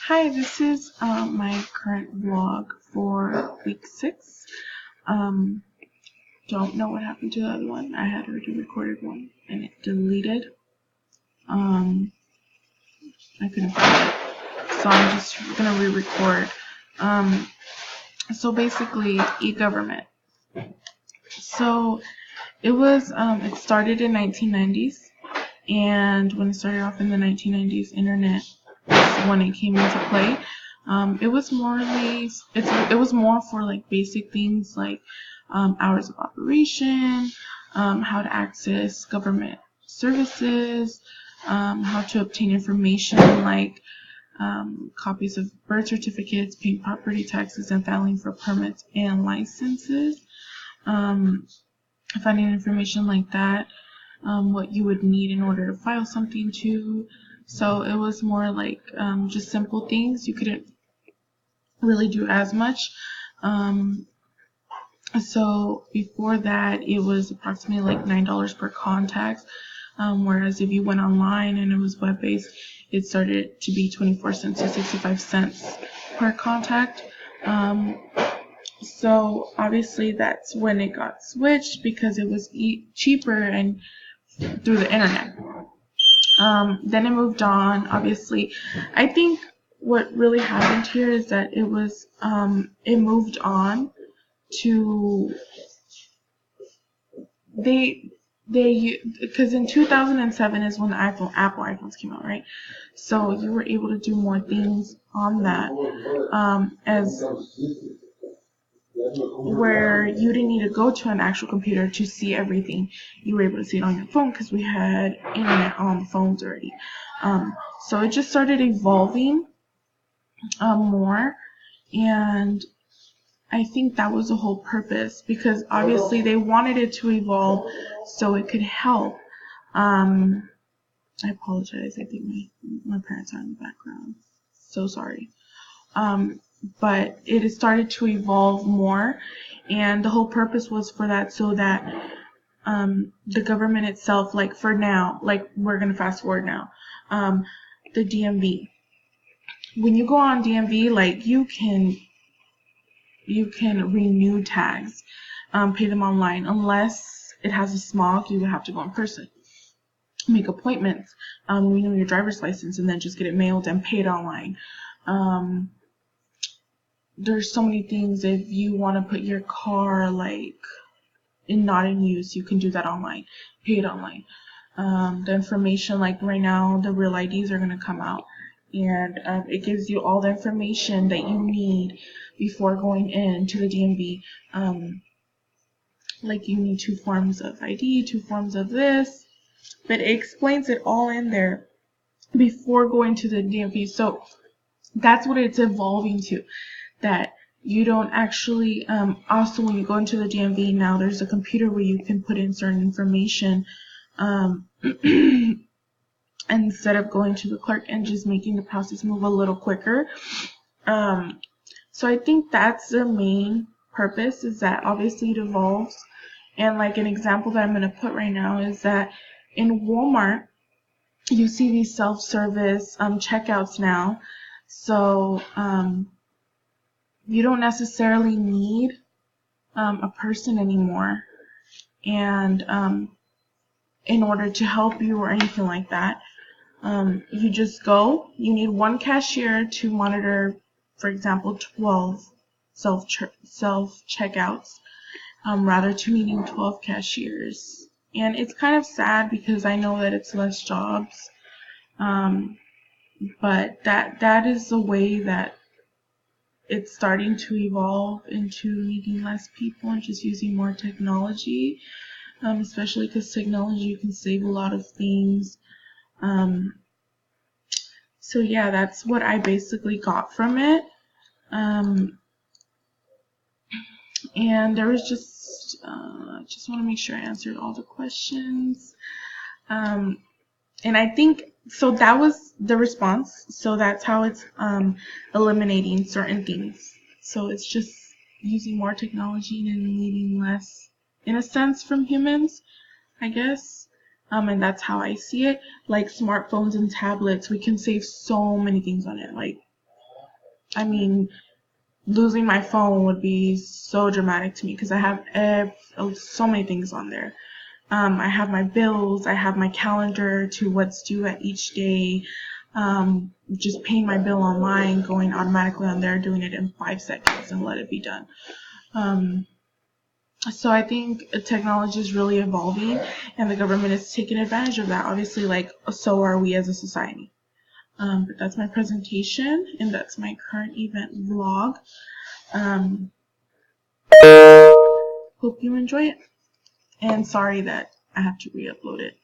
Hi, this is my current vlog for week 6. Um, don't know what happened to the other one. I had already recorded one and it deleted. I couldn't find it, so I'm just gonna re-record. So basically, e-government. So it was it started in 1990s, and when it started off in the 1990s, internet was when it came into play. It was more for like basic things like hours of operation, how to access government services, how to obtain information like copies of birth certificates, paying property taxes, and filing for permits and licenses. Finding information like that, what you would need in order to file something to. So it was more like just simple things. You couldn't really do as much. So before that, it was approximately like $9 per contact. Whereas if you went online and it was web-based, it started to be 24 cents to 65 cents per contact. So obviously that's when it got switched because it was cheaper and through the internet. Then it moved on. Obviously, I think what really happened here is that it moved on to because in 2007 is when the Apple iPhones came out, right? So you were able to do more things on that, as where you didn't need to go to an actual computer to see everything. You were able to see it on your phone because we had internet on the phones already. So it just started evolving more, and I think that was the whole purpose, because obviously they wanted it to evolve so it could help. I apologize. I think my parents are in the background. So sorry. But it has started to evolve more, and the whole purpose was for that, so that the government itself, like for now, like we're gonna fast forward now, the DMV. When you go on DMV, like you can renew tags, pay them online, unless it has a smog. You would have to go in person, make appointments, renew your driver's license, and then just get it mailed and pay it online. There's so many things. If you want to put your car like not in use, you can do that online, pay it online. The information, like right now, the real IDs are going to come out, and it gives you all the information that you need before going into the DMV. Like you need 2 forms of ID, 2 forms of this, but it explains it all in there before going to the DMV. So that's what it's evolving to, that you don't actually, also when you go into the DMV now, there's a computer where you can put in certain information, instead of going to the clerk and just making the process move a little quicker. So I think that's their main purpose, is that obviously it evolves. And like an example that I'm going to put right now is that in Walmart, you see these self-service checkouts now. So you don't necessarily need a person anymore, and in order to help you or anything like that, you just go. You need 1 cashier to monitor, for example, 12 self-checkouts, rather to needing 12 cashiers. And it's kind of sad because I know that it's less jobs, but that is the way that it's starting to evolve into needing less people and just using more technology, especially because technology can save a lot of things. So yeah, that's what I basically got from it. And there was just want to make sure I answered all the questions. And I think, so that was the response. So that's how it's eliminating certain things. So it's just using more technology and needing less, in a sense, from humans, I guess. And that's how I see it. Like smartphones and tablets, we can save so many things on it. Like I mean, losing my phone would be so dramatic to me because I have so many things on there. I have my bills, I have my calendar to what's due at each day. Just paying my bill online, going automatically on there, doing it in 5 seconds and let it be done. So I think technology is really evolving and the government is taking advantage of that. Obviously, like, so are we as a society. But that's my presentation and that's my current event vlog. Hope you enjoy it. And sorry that I have to re-upload it.